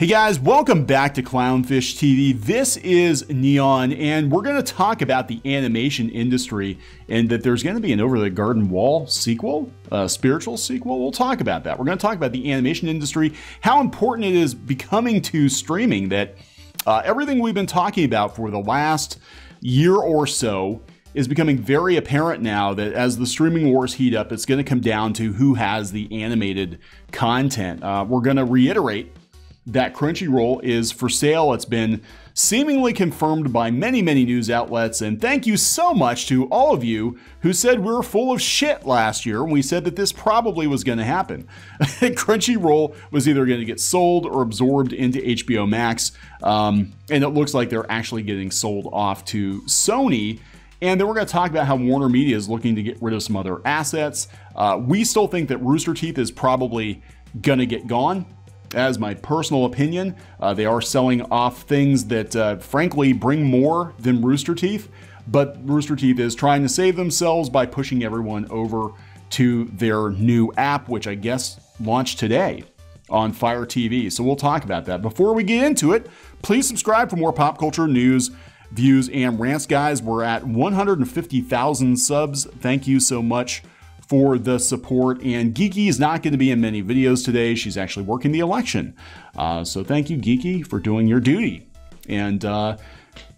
Hey guys, welcome back to Clownfish TV. This is Neon, and we're going to talk about the animation industry and that there's going to be an Over the Garden Wall sequel, a spiritual sequel. We'll talk about that. We're going to talk about the animation industry, how important it is becoming to streaming, that everything we've been talking about for the last year or so is becoming very apparent now that as the streaming wars heat up, it's going to come down to who has the animated content. We're going to reiterate that Crunchyroll is for sale. It's been seemingly confirmed by many news outlets, and thank you so much to all of you who said we were full of shit last year when we said that this probably was going to happen. Crunchyroll was either going to get sold or absorbed into HBO Max, and it looks like they're actually getting sold off to Sony. And then we're going to talk about how Warner Media is looking to get rid of some other assets. We still think that Rooster Teeth is probably going to get gone. As my personal opinion, they are selling off things that frankly bring more than Rooster Teeth, but Rooster Teeth is trying to save themselves by pushing everyone over to their new app, which I guess launched today on Fire TV. So we'll talk about that. Before we get into it, please subscribe for more pop culture news, views, and rants. Guys, we're at 150,000 subs. Thank you so much for the support, and Geeky is not going to be in many videos today. She's actually working the election. So thank you, Geeky, for doing your duty. And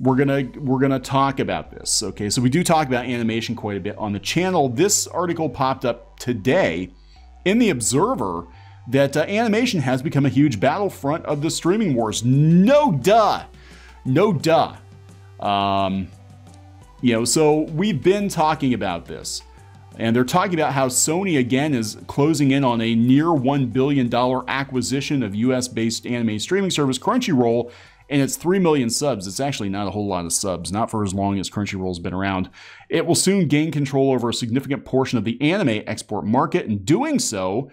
we're gonna talk about this. Okay, so we do talk about animation quite a bit on the channel. This article popped up today in the Observer that animation has become a huge battlefront of the streaming wars. No duh. So we've been talking about this. And they're talking about how Sony, again, is closing in on a near $1 billion acquisition of US-based anime streaming service Crunchyroll, and it's 3 million subs. It's actually not a whole lot of subs, not for as long as Crunchyroll's been around. It will soon gain control over a significant portion of the anime export market. In doing so,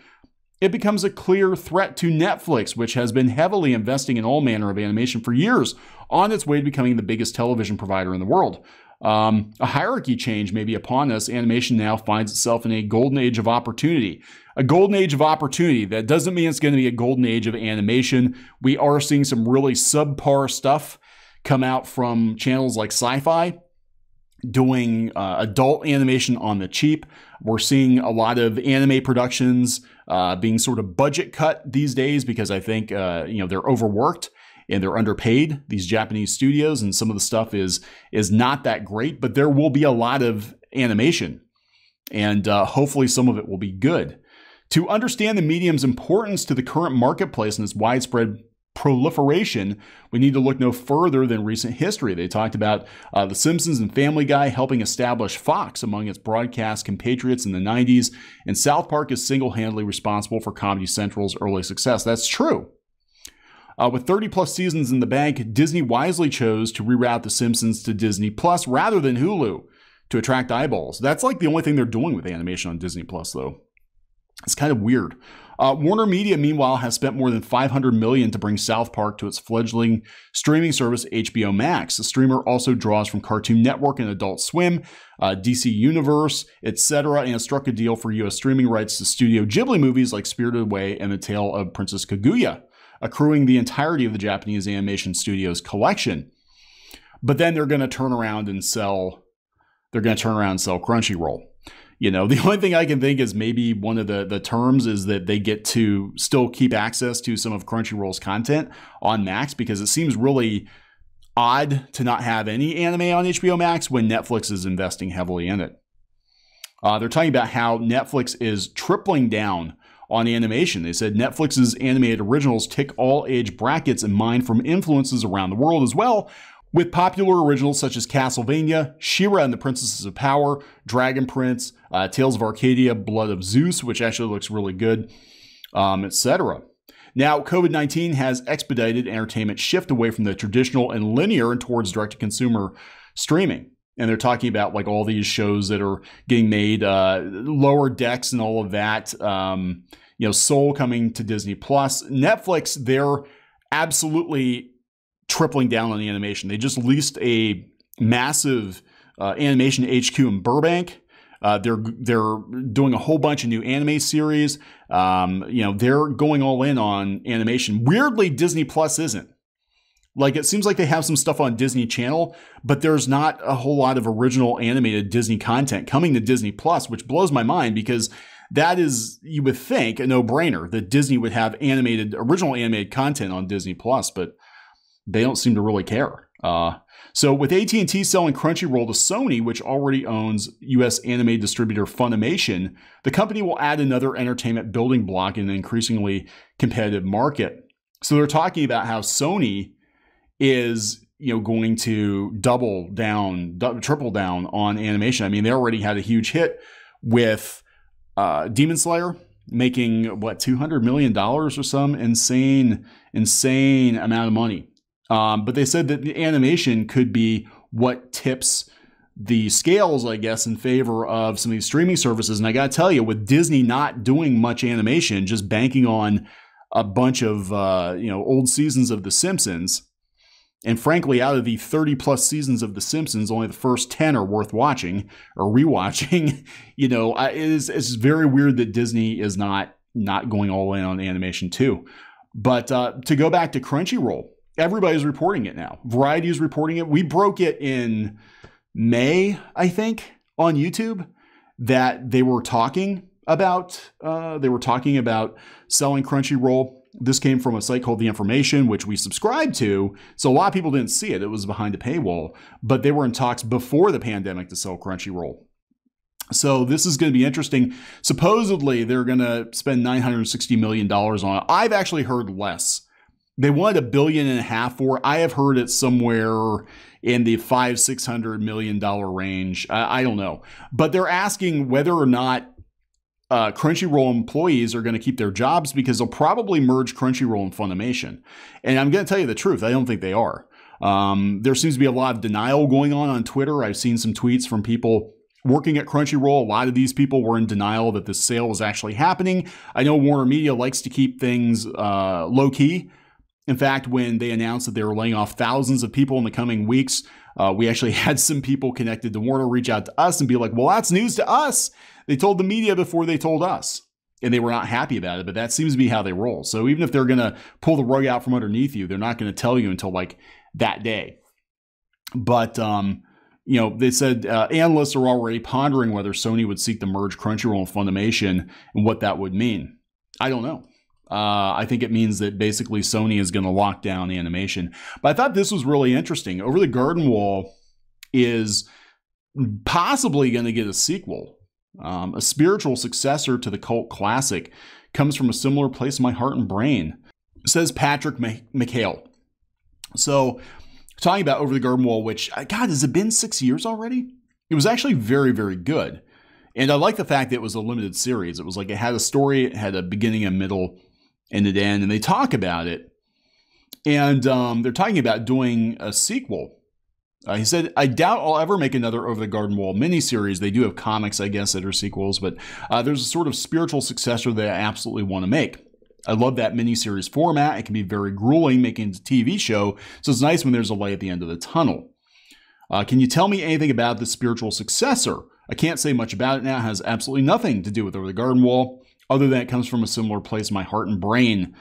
it becomes a clear threat to Netflix, which has been heavily investing in all manner of animation for years, on its way to becoming the biggest television provider in the world. A hierarchy change may be upon us. Animation now finds itself in a golden age of opportunity. A golden age of opportunity. That doesn't mean it's going to be a golden age of animation. We are seeing some really subpar stuff come out from channels like Sci-Fi doing adult animation on the cheap. We're seeing a lot of anime productions being sort of budget cut these days because I think they're overworked and they're underpaid, these Japanese studios, and some of the stuff is not that great, but there will be a lot of animation, and hopefully some of it will be good. To understand the medium's importance to the current marketplace and its widespread proliferation, we need to look no further than recent history. They talked about The Simpsons and Family Guy helping establish Fox among its broadcast compatriots in the 90s, and South Park is single-handedly responsible for Comedy Central's early success. That's true. With 30-plus seasons in the bank, Disney wisely chose to reroute The Simpsons to Disney Plus rather than Hulu to attract eyeballs. That's like the only thing they're doing with animation on Disney Plus, though. It's kind of weird. Warner Media, meanwhile, has spent more than $500 million to bring South Park to its fledgling streaming service, HBO Max. The streamer also draws from Cartoon Network and Adult Swim, DC Universe, etc., and has struck a deal for U.S. streaming rights to Studio Ghibli movies like Spirited Away and The Tale of Princess Kaguya, accruing the entirety of the Japanese animation studio's collection. But then they're going to turn around and sell Crunchyroll. The only thing I can think is maybe one of the terms is that they get to still keep access to some of Crunchyroll's content on Max, because it seems really odd to not have any anime on HBO Max when Netflix is investing heavily in it. They're talking about how Netflix is tripling down on animation. They said Netflix's animated originals tick all age brackets in mind from influences around the world as well, with popular originals such as Castlevania, She-Ra and the Princesses of Power, Dragon Prince, Tales of Arcadia, Blood of Zeus, which actually looks really good, etc. Now, COVID-19 has expedited entertainment shift away from the traditional and linear and towards direct-to-consumer streaming. And they're talking about like all these shows that are getting made, Lower Decks and all of that. Soul coming to Disney Plus. Netflix, they're absolutely tripling down on the animation. They just leased a massive animation HQ in Burbank. They're doing a whole bunch of new anime series. They're going all in on animation. Weirdly, Disney Plus isn't. Like, it seems like they have some stuff on Disney Channel, but there's not a whole lot of original animated Disney content coming to Disney Plus, which blows my mind because that is, you would think, a no-brainer that Disney would have original animated content on Disney Plus, but they don't seem to really care. So with AT&T selling Crunchyroll to Sony, which already owns U.S. anime distributor Funimation, the company will add another entertainment building block in an increasingly competitive market. So they're talking about how Sony is, going to triple down on animation. I mean, they already had a huge hit with Demon Slayer, making $200 million or some insane amount of money. But they said that the animation could be what tips the scales, I guess, in favor of some of these streaming services. And I got to tell you, with Disney not doing much animation, just banking on a bunch of old seasons of The Simpsons. And frankly, out of the 30 plus seasons of The Simpsons, only the first 10 are worth watching or rewatching. It's very weird that Disney is not going all in on animation too. But to go back to Crunchyroll, everybody's reporting it now. Variety is reporting it. We broke it in May, I think, on YouTube, that they were talking about selling Crunchyroll. This came from a site called The Information, which we subscribed to. So a lot of people didn't see it. It was behind a paywall, but they were in talks before the pandemic to sell Crunchyroll. So this is going to be interesting. Supposedly, they're going to spend $960 million on it. I've actually heard less. They wanted $1.5 billion for it. I have heard it somewhere in the $500-600 million range. I don't know. But they're asking whether or not Crunchyroll employees are going to keep their jobs, because they'll probably merge Crunchyroll and Funimation. And I'm going to tell you the truth, I don't think they are. There seems to be a lot of denial going on Twitter. I've seen some tweets from people working at Crunchyroll. A lot of these people were in denial that this sale was actually happening. I know Warner Media likes to keep things low-key. In fact, when they announced that they were laying off thousands of people in the coming weeks, we actually had some people connected to Warner reach out to us and be like, well, that's news to us. They told the media before they told us, and they were not happy about it, but that seems to be how they roll. So even if they're going to pull the rug out from underneath you, they're not going to tell you until like that day. But, they said analysts are already pondering whether Sony would seek to merge Crunchyroll and Funimation and what that would mean. I don't know. I think it means that basically Sony is going to lock down animation. But I thought this was really interesting. Over the Garden Wall is possibly going to get a sequel. A spiritual successor to the cult classic comes from a similar place in my heart and brain, says Patrick McHale. So, talking about Over the Garden Wall, which, God, has it been 6 years already? It was actually very, very good. And I like the fact that it was a limited series. It was like it had a story, it had a beginning, a middle, and an end, and they talk about it. And they're talking about doing a sequel. He said, I doubt I'll ever make another Over the Garden Wall miniseries. They do have comics, I guess, that are sequels, but there's a sort of spiritual successor that I absolutely want to make. I love that miniseries format. It can be very grueling making it a TV show, so it's nice when there's a light at the end of the tunnel. Can you tell me anything about the spiritual successor? I can't say much about it now. It has absolutely nothing to do with Over the Garden Wall, other than it comes from a similar place in my heart and brain.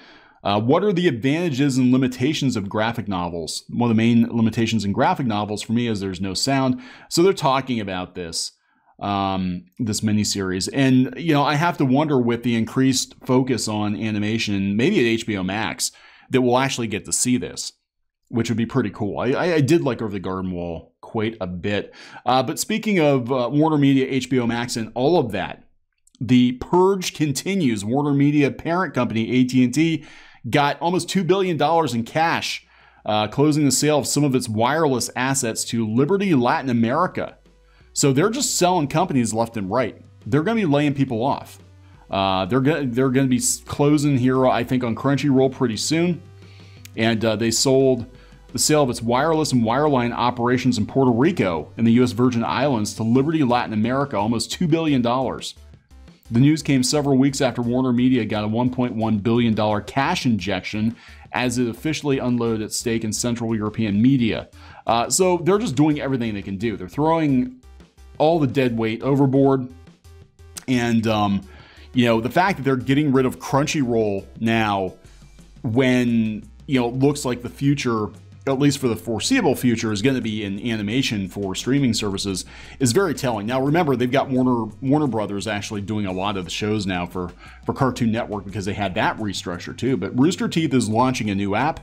What are the advantages and limitations of graphic novels? One of the main limitations in graphic novels for me is there's no sound. So they're talking about this miniseries. And, I have to wonder, with the increased focus on animation, maybe at HBO Max, that we'll actually get to see this, which would be pretty cool. I did like Over the Garden Wall quite a bit. But speaking of Warner Media, HBO Max, and all of that, the purge continues. Warner Media parent company, AT&T, got almost $2 billion in cash, closing the sale of some of its wireless assets to Liberty Latin America. So they're just selling companies left and right. They're going to be laying people off. They're going to be closing here, I think, on Crunchyroll pretty soon. And they sold the sale of its wireless and wireline operations in Puerto Rico and the U.S. Virgin Islands to Liberty Latin America, almost $2 billion. The news came several weeks after Warner Media got a $1.1 billion cash injection as it officially unloaded its stake in Central European media. So they're just doing everything they can do. They're throwing all the dead weight overboard. And, you know, the fact that they're getting rid of Crunchyroll now when, you know, it looks like the future, at least for the foreseeable future, is going to be in animation for streaming services is very telling. Now, remember, they've got Warner Brothers actually doing a lot of the shows now for Cartoon Network because they had that restructure too. But Rooster Teeth is launching a new app.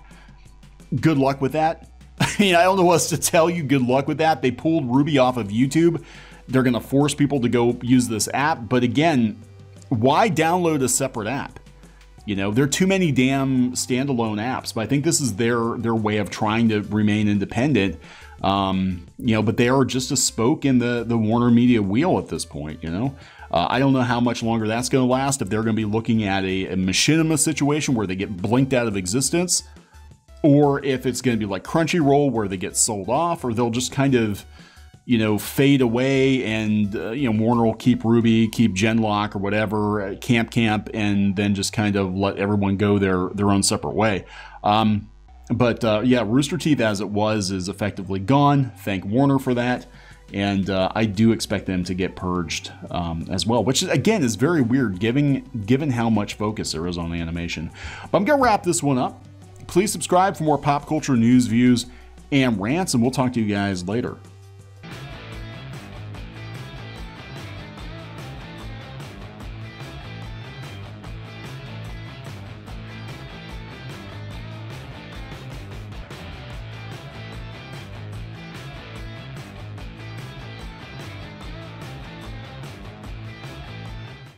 Good luck with that. I mean, I don't know what else to tell you. Good luck with that. They pulled Ruby off of YouTube. They're going to force people to go use this app. But again, why download a separate app? You know, there are too many damn standalone apps, but I think this is their way of trying to remain independent. You know, but they are just a spoke in the Warner Media wheel at this point, you know. I don't know how much longer that's going to last, if they're going to be looking at a machinima situation where they get blinked out of existence, or if it's going to be like Crunchyroll where they get sold off, or they'll just kind of, you know, fade away, and you know, Warner will keep Ruby, keep Genlock or whatever, Camp, and then just kind of let everyone go their own separate way. Yeah, Rooster Teeth as it was is effectively gone. Thank Warner for that, and I do expect them to get purged as well, which again is very weird given how much focus there is on animation. But I'm gonna wrap this one up. Please subscribe for more pop culture news, views, and rants, and we'll talk to you guys later.